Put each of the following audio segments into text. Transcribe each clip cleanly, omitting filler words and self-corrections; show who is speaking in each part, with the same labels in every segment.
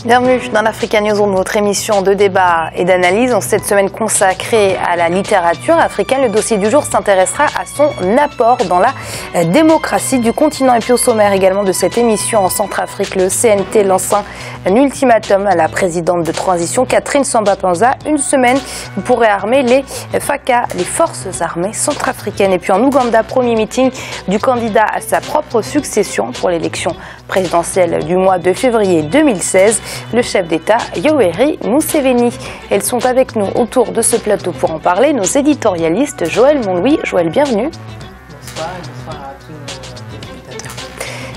Speaker 1: Bienvenue dans l'Africa Newsroom, votre émission de débat et d'analyse. En cette semaine consacrée à la littérature africaine, le dossier du jour s'intéressera à son apport dans la démocratie du continent. Et puis au sommaire également de cette émission en Centrafrique, le CNT lance un ultimatum à la présidente de transition, Catherine Samba-Panza, une semaine pour réarmer les FACA, les forces armées centrafricaines. Et puis en Ouganda, premier meeting du candidat à sa propre succession pour l'élection présidentielle du mois de février 2016. Le chef d'État, Yoweri Museveni. Elles sont avec nous autour de ce plateau pour en parler, nos éditorialistes Joël Montlouis. Joël, bienvenue.
Speaker 2: Bonsoir à tous nos téléspectateurs.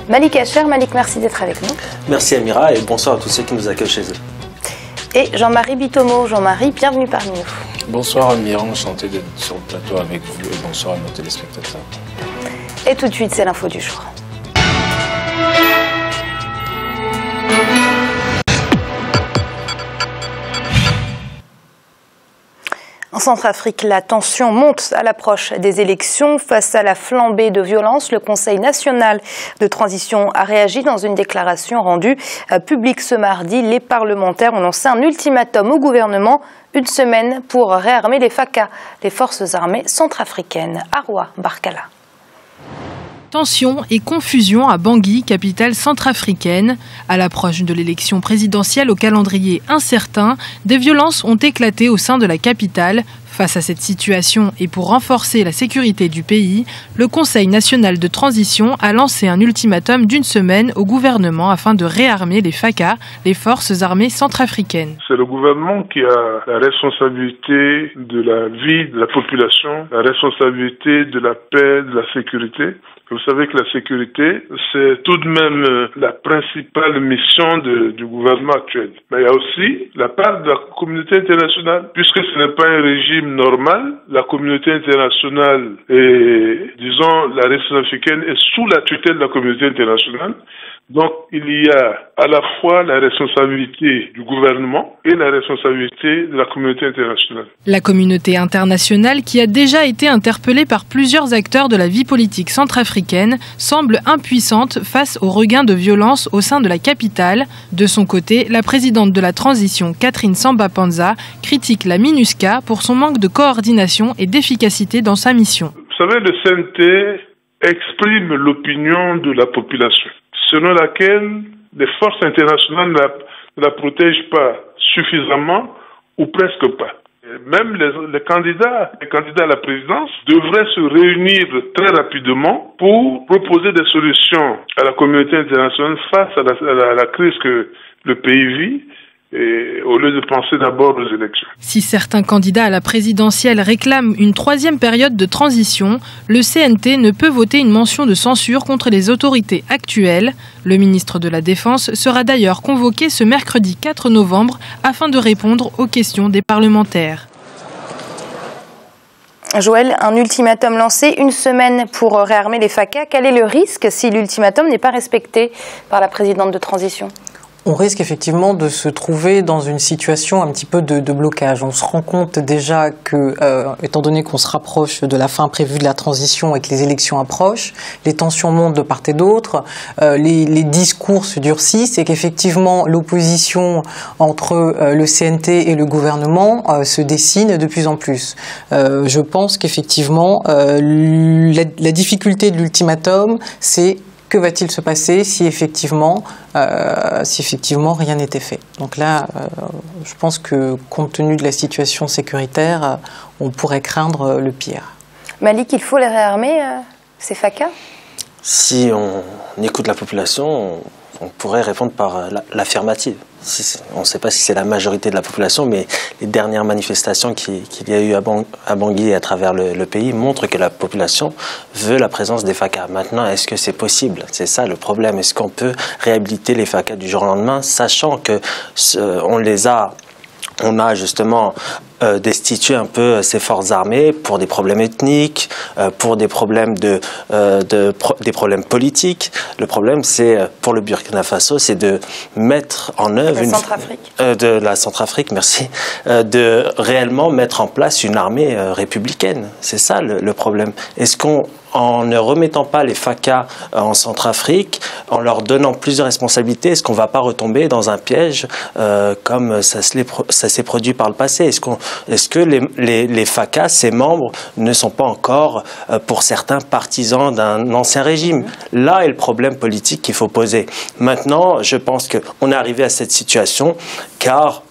Speaker 1: Malik Hacher, Malik, merci d'être avec nous.
Speaker 3: Merci Amira et bonsoir à tous ceux qui nous accueillent chez eux.
Speaker 1: Et Jean-Marie Bitomo. Jean-Marie, bienvenue parmi nous.
Speaker 4: Bonsoir Amira, enchanté d'être sur le plateau avec vous et bonsoir à nos téléspectateurs.
Speaker 1: Et tout de suite, c'est l'info du jour. En Centrafrique, la tension monte à l'approche des élections. Face à la flambée de violence, le Conseil national de transition a réagi dans une déclaration rendue publique ce mardi. Les parlementaires ont lancé un ultimatum au gouvernement, une semaine pour réarmer les FACA, les forces armées centrafricaines. Arwa Barkala.
Speaker 5: Tension et confusion à Bangui, capitale centrafricaine. À l'approche de l'élection présidentielle au calendrier incertain, des violences ont éclaté au sein de la capitale. Face à cette situation et pour renforcer la sécurité du pays, le Conseil national de transition a lancé un ultimatum d'une semaine au gouvernement afin de réarmer les FACA, les forces armées centrafricaines.
Speaker 6: C'est le gouvernement qui a la responsabilité de la vie de la population, la responsabilité de la paix, de la sécurité. Vous savez que la sécurité, c'est tout de même la principale mission du gouvernement actuel. Mais il y a aussi la part de la communauté internationale. Puisque ce n'est pas un régime normal, la communauté internationale et, disons, la République africaine est sous la tutelle de la communauté internationale. Donc, il y a à la fois la responsabilité du gouvernement et la responsabilité de la communauté internationale.
Speaker 5: La communauté internationale, qui a déjà été interpellée par plusieurs acteurs de la vie politique centrafricaine, semble impuissante face au regain de violence au sein de la capitale. De son côté, la présidente de la transition, Catherine Samba-Panza, critique la MINUSCA pour son manque de coordination et d'efficacité dans sa mission.
Speaker 6: Vous savez, le CNT exprime l'opinion de la population, selon laquelle les forces internationales ne la protègent pas suffisamment ou presque pas. Même les candidats à la présidence devraient se réunir très rapidement pour proposer des solutions à la communauté internationale face à la crise que le pays vit. Et au lieu de penser d'abord aux élections.
Speaker 5: Si certains candidats à la présidentielle réclament une troisième période de transition, le CNT ne peut voter une mention de censure contre les autorités actuelles. Le ministre de la Défense sera d'ailleurs convoqué ce mercredi 4 novembre afin de répondre aux questions des parlementaires.
Speaker 1: Joël, un ultimatum lancé, une semaine pour réarmer les FACA. Quel est le risque si l'ultimatum n'est pas respecté par la présidente de transition ?
Speaker 2: On risque effectivement de se trouver dans une situation un petit peu de blocage. On se rend compte déjà que, étant donné qu'on se rapproche de la fin prévue de la transition et que les élections approchent, les tensions montent de part et d'autre, les discours se durcissent et qu'effectivement l'opposition entre le CNT et le gouvernement se dessine de plus en plus. Je pense qu'effectivement la difficulté de l'ultimatum, c'est que va-t-il se passer si effectivement rien n'était fait. Donc là, je pense que compte tenu de la situation sécuritaire, on pourrait craindre le pire.
Speaker 1: Malik, il faut les réarmer, ces FACA ?
Speaker 3: Si on écoute la population, on pourrait répondre par l'affirmative. On ne sait pas si c'est la majorité de la population, mais les dernières manifestations qu'il y a eu à Bangui et à travers le pays montrent que la population veut la présence des FACA. Maintenant, est-ce que c'est possible? C'est ça le problème. Est-ce qu'on peut réhabiliter les FACA du jour au lendemain, sachant que on a justement destituer un peu ses forces armées pour des problèmes ethniques, pour des problèmes des problèmes politiques. Le problème, c'est pour le Burkina Faso, c'est de mettre en œuvre la Centrafrique, merci, de réellement mettre en place une armée républicaine. C'est ça le problème. Est-ce en ne remettant pas les FACA en Centrafrique, en leur donnant plus de responsabilités, est-ce qu'on ne va pas retomber dans un piège comme ça s'est produit par le passé? Est-ce que les FACA, ces membres, ne sont pas encore, pour certains, partisans d'un ancien régime? Là est le problème politique qu'il faut poser. Maintenant, je pense qu'on est arrivé à cette situation car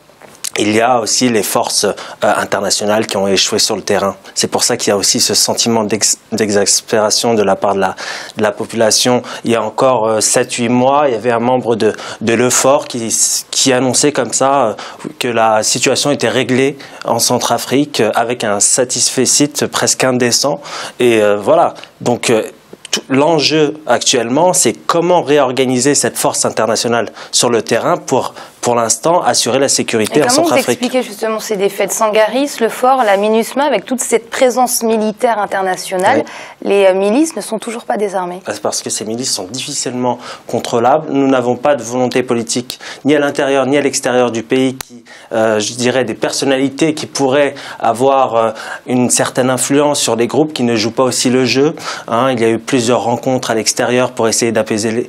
Speaker 3: il y a aussi les forces internationales qui ont échoué sur le terrain. C'est pour ça qu'il y a aussi ce sentiment d'exaspération de la part de la population. Il y a encore 7-8 mois, il y avait un membre de l'EUFOR qui annonçait comme ça que la situation était réglée en Centrafrique avec un satisfecit presque indécent. Et voilà, donc l'enjeu actuellement, c'est comment réorganiser cette force internationale sur le terrain pour l'instant, assurer la sécurité en Centrafrique.
Speaker 1: Comment vous expliquez justement ces défaites? Sangaris, le fort, la MINUSMA, avec toute cette présence militaire internationale, les milices ne sont toujours pas désarmées.
Speaker 3: C'est parce que ces milices sont difficilement contrôlables. Nous n'avons pas de volonté politique, ni à l'intérieur, ni à l'extérieur du pays, je dirais, des personnalités qui pourraient avoir une certaine influence sur les groupes qui ne jouent pas aussi le jeu. Il y a eu plusieurs rencontres à l'extérieur pour essayer d'apaiser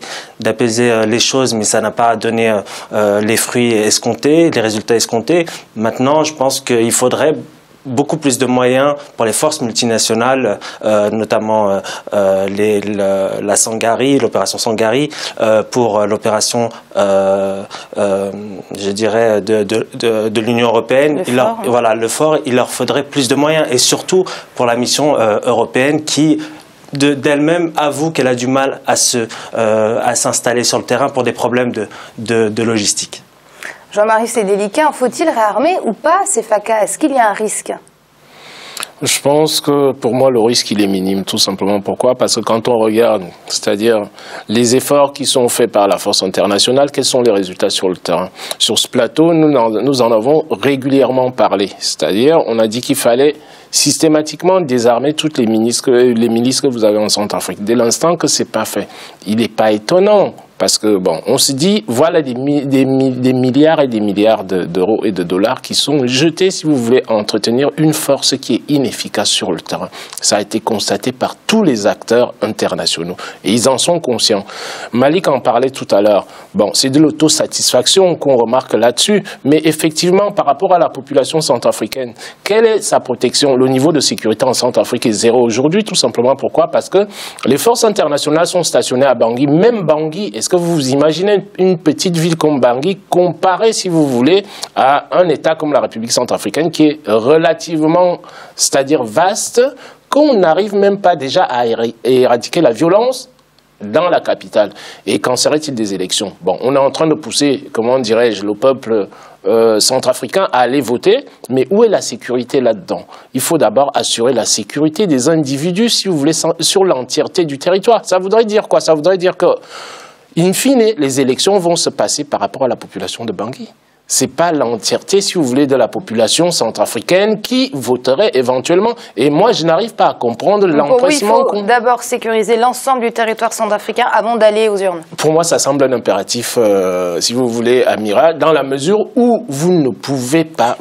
Speaker 3: les choses, mais ça n'a pas donné les fruits escomptés, les résultats escomptés. Maintenant, je pense qu'il faudrait beaucoup plus de moyens pour les forces multinationales, notamment la Sangari, l'opération Sangari, pour l'opération, je dirais, de l'Union européenne. Le fort, il leur faudrait plus de moyens, et surtout pour la mission européenne qui d'elle-même avoue qu'elle a du mal à s'installer sur le terrain pour des problèmes de logistique.
Speaker 1: Jean-Marie, c'est délicat. Faut-il réarmer ou pas ces FACA? Est-ce qu'il y a un risque?
Speaker 4: Je pense que pour moi, le risque, il est minime, tout simplement. Pourquoi? Parce que quand on regarde, c'est-à-dire les efforts qui sont faits par la force internationale, quels sont les résultats sur le terrain? Sur ce plateau, nous en avons régulièrement parlé. C'est-à-dire, on a dit qu'il fallait systématiquement désarmer toutes les milices que vous avez en Centrafrique. Dès l'instant que c'est pas fait, il n'est pas étonnant. Parce que, bon, on se dit, voilà des milliards et des milliards d'euros et de dollars qui sont jetés, si vous voulez, à entretenir une force qui est inefficace sur le terrain. Ça a été constaté par tous les acteurs internationaux. Et ils en sont conscients. Malik en parlait tout à l'heure. Bon, c'est de l'autosatisfaction qu'on remarque là-dessus. Mais effectivement, par rapport à la population centrafricaine, quelle est sa protection? Le niveau de sécurité en Centrafrique est zéro aujourd'hui, tout simplement. Pourquoi? Parce que les forces internationales sont stationnées à Bangui. Même Bangui, est-ce que vous imaginez une petite ville comme Bangui comparée, si vous voulez, à un État comme la République centrafricaine qui est relativement, c'est-à-dire vaste, qu'on n'arrive même pas déjà à éradiquer la violence dans la capitale? Et qu'en serait-il des élections? Bon, on est en train de pousser, comment dirais-je, le peuple centrafricain à aller voter, mais où est la sécurité là-dedans? Il faut d'abord assurer la sécurité des individus, si vous voulez, sur l'entièreté du territoire. Ça voudrait dire quoi? Ça voudrait dire que in fine, les élections vont se passer par rapport à la population de Bangui. Ce n'est pas l'entièreté, si vous voulez, de la population centrafricaine qui voterait éventuellement. Et moi, je n'arrive pas à comprendre l'empressement.
Speaker 1: Il faut d'abord sécuriser l'ensemble du territoire centrafricain avant d'aller aux urnes.
Speaker 4: Pour moi, ça semble un impératif, si vous voulez, amiral, dans la mesure où vous ne pouvez pas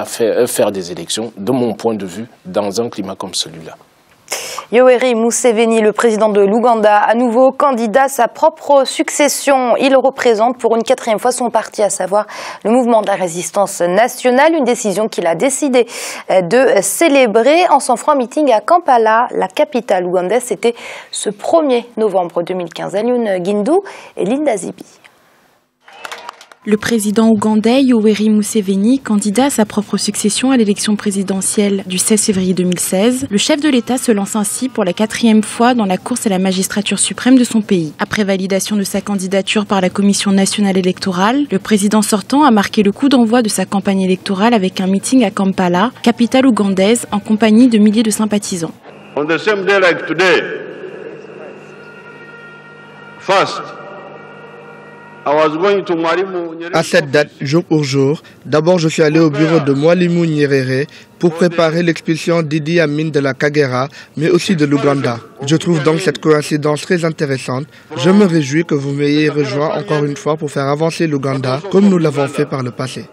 Speaker 4: faire des élections, de mon point de vue, dans un climat comme celui-là.
Speaker 1: Yoweri Museveni, le président de l'Ouganda, à nouveau candidat à sa propre succession. Il représente pour une 4e fois son parti, à savoir le mouvement de la résistance nationale. Une décision qu'il a décidé de célébrer en s'en ferant un meeting à Kampala, la capitale ougandaise. C'était ce 1er novembre 2015. Alioune Guindou et Linda Zibi.
Speaker 7: Le président ougandais Yoweri Museveni, candidat à sa propre succession à l'élection présidentielle du 16 février 2016, le chef de l'État se lance ainsi pour la 4e fois dans la course à la magistrature suprême de son pays. Après validation de sa candidature par la Commission nationale électorale, le président sortant a marqué le coup d'envoi de sa campagne électorale avec un meeting à Kampala, capitale ougandaise, en compagnie de milliers de sympathisants.
Speaker 8: On the same day like today, first, À cette date, jour pour jour, d'abord je suis allé au bureau de Mwalimu Nyerere pour préparer l'expulsion d'Idi Amin de la Kagera, mais aussi de l'Ouganda. Je trouve donc cette coïncidence très intéressante. Je me réjouis que vous m'ayez rejoint encore une fois pour faire avancer l'Ouganda, comme nous l'avons fait par le passé.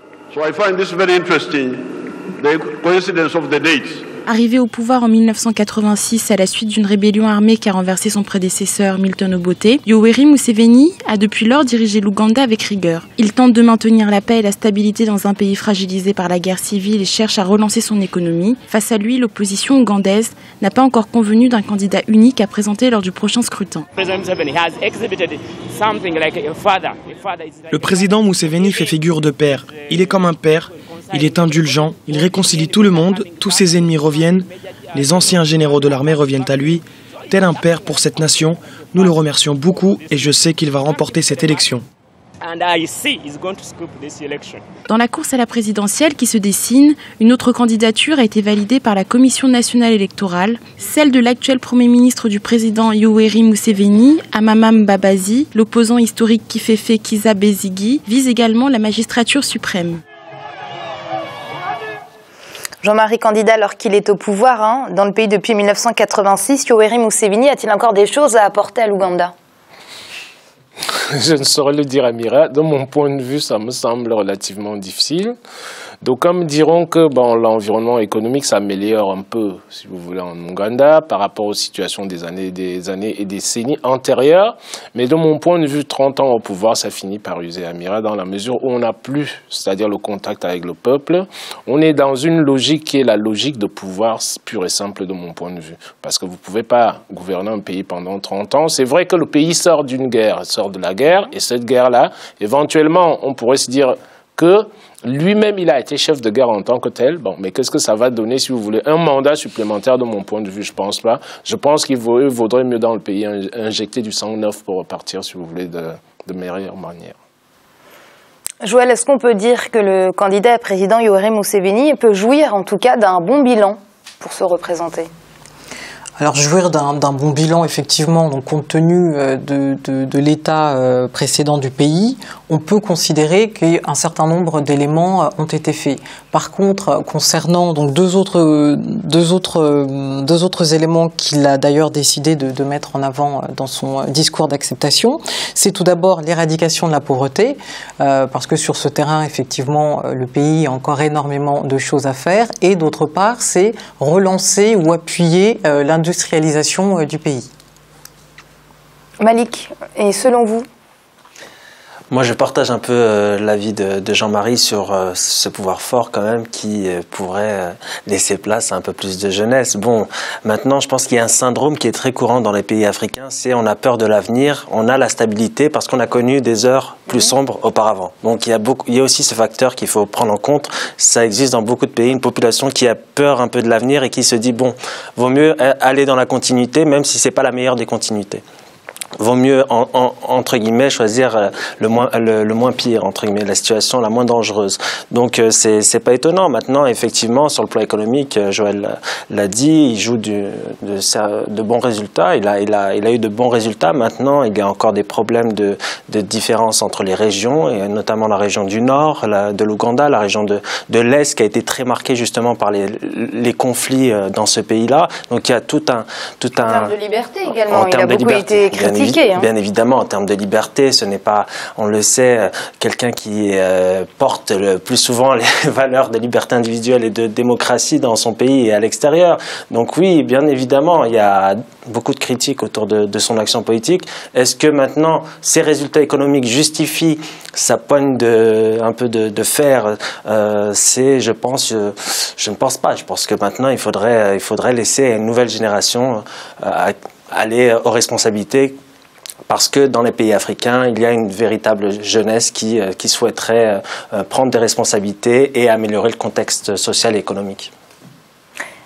Speaker 7: Arrivé au pouvoir en 1986 à la suite d'une rébellion armée qui a renversé son prédécesseur Milton Obote, Yoweri Museveni a depuis lors dirigé l'Ouganda avec rigueur. Il tente de maintenir la paix et la stabilité dans un pays fragilisé par la guerre civile et cherche à relancer son économie. Face à lui, l'opposition ougandaise n'a pas encore convenu d'un candidat unique à présenter lors du prochain scrutin.
Speaker 9: Le président Museveni fait figure de père. Il est comme un père. Il est indulgent, il réconcilie tout le monde, tous ses ennemis reviennent, les anciens généraux de l'armée reviennent à lui. Tel un père pour cette nation, nous le remercions beaucoup et je sais qu'il va remporter cette élection.
Speaker 7: Dans la course à la présidentielle qui se dessine, une autre candidature a été validée par la Commission nationale électorale, celle de l'actuel Premier ministre du président Yoweri Museveni, Amama Mbabazi. L'opposant historique Kifefe Kizza Besigye vise également la magistrature suprême.
Speaker 1: Jean-Marie, candidat alors qu'il est au pouvoir dans le pays depuis 1986, Yoweri Museveni a-t-il encore des choses à apporter à l'Ouganda?
Speaker 4: Je ne saurais le dire, Amira. De mon point de vue, ça me semble relativement difficile. D'aucuns me diront que l'environnement économique s'améliore un peu, si vous voulez, en Ouganda par rapport aux situations des années et décennies antérieures. Mais de mon point de vue, 30 ans au pouvoir, ça finit par user, Amira, dans la mesure où on n'a plus, c'est-à-dire le contact avec le peuple. On est dans une logique qui est la logique de pouvoir pure et simple de mon point de vue. Parce que vous ne pouvez pas gouverner un pays pendant 30 ans. C'est vrai que le pays sort d'une guerre, sort de la guerre, et cette guerre-là, éventuellement, on pourrait se dire que lui-même, il a été chef de guerre en tant que tel. Bon, mais qu'est-ce que ça va donner, si vous voulez, un mandat supplémentaire de mon point de vue? Je pense pas. Je pense qu'il vaudrait mieux dans le pays injecter du sang neuf pour repartir, si vous voulez, de meilleure manière.
Speaker 1: Joël, est-ce qu'on peut dire que le candidat à président Yoweri Museveni peut jouir en tout cas d'un bon bilan pour se représenter?
Speaker 2: Alors, jouir d'un bon bilan, effectivement, donc compte tenu de l'état précédent du pays, on peut considérer qu'un certain nombre d'éléments ont été faits. Par contre, concernant donc deux autres éléments qu'il a d'ailleurs décidé de mettre en avant dans son discours d'acceptation, c'est tout d'abord l'éradication de la pauvreté, parce que sur ce terrain, effectivement, le pays a encore énormément de choses à faire, et d'autre part, c'est relancer ou appuyer l'industrialisation du pays.
Speaker 1: Malik, et selon vous?
Speaker 3: Moi, je partage un peu l'avis de Jean-Marie sur ce pouvoir fort quand même qui pourrait laisser place à un peu plus de jeunesse. Bon, maintenant, je pense qu'il y a un syndrome qui est très courant dans les pays africains, c'est on a peur de l'avenir, on a la stabilité parce qu'on a connu des heures plus sombres auparavant. Donc, il y a aussi ce facteur qu'il faut prendre en compte. Ça existe dans beaucoup de pays, une population qui a peur un peu de l'avenir et qui se dit, bon, vaut mieux aller dans la continuité, même si c'est pas la meilleure des continuités. Vaut mieux, entre guillemets, choisir le moins pire, entre guillemets, la situation la moins dangereuse. Donc, c'est pas étonnant. Maintenant, effectivement, sur le plan économique, Joël l'a dit, il joue de bons résultats. Il a eu de bons résultats. Maintenant, il y a encore des problèmes de différence entre les régions, et notamment la région du Nord, de l'Ouganda, la région de l'Est, qui a été très marquée justement par les conflits dans ce pays-là. Donc, il y a tout un... En
Speaker 1: termes de liberté également, il a beaucoup été critiqué.
Speaker 3: Bien évidemment, en termes de liberté, ce n'est pas, on le sait, quelqu'un qui porte le plus souvent les valeurs de liberté individuelle et de démocratie dans son pays et à l'extérieur. Donc oui, bien évidemment, il y a beaucoup de critiques autour de son action politique. Est-ce que maintenant, ces résultats économiques justifient sa poigne un peu de fer? Je ne pense pas. Je pense que maintenant, il faudrait laisser une nouvelle génération aller aux responsabilités. Parce que dans les pays africains, il y a une véritable jeunesse qui souhaiterait prendre des responsabilités et améliorer le contexte social et économique.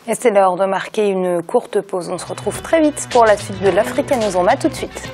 Speaker 1: Et c'est l'heure de marquer une courte pause. On se retrouve très vite pour la suite de l'Africa News. On va tout de suite.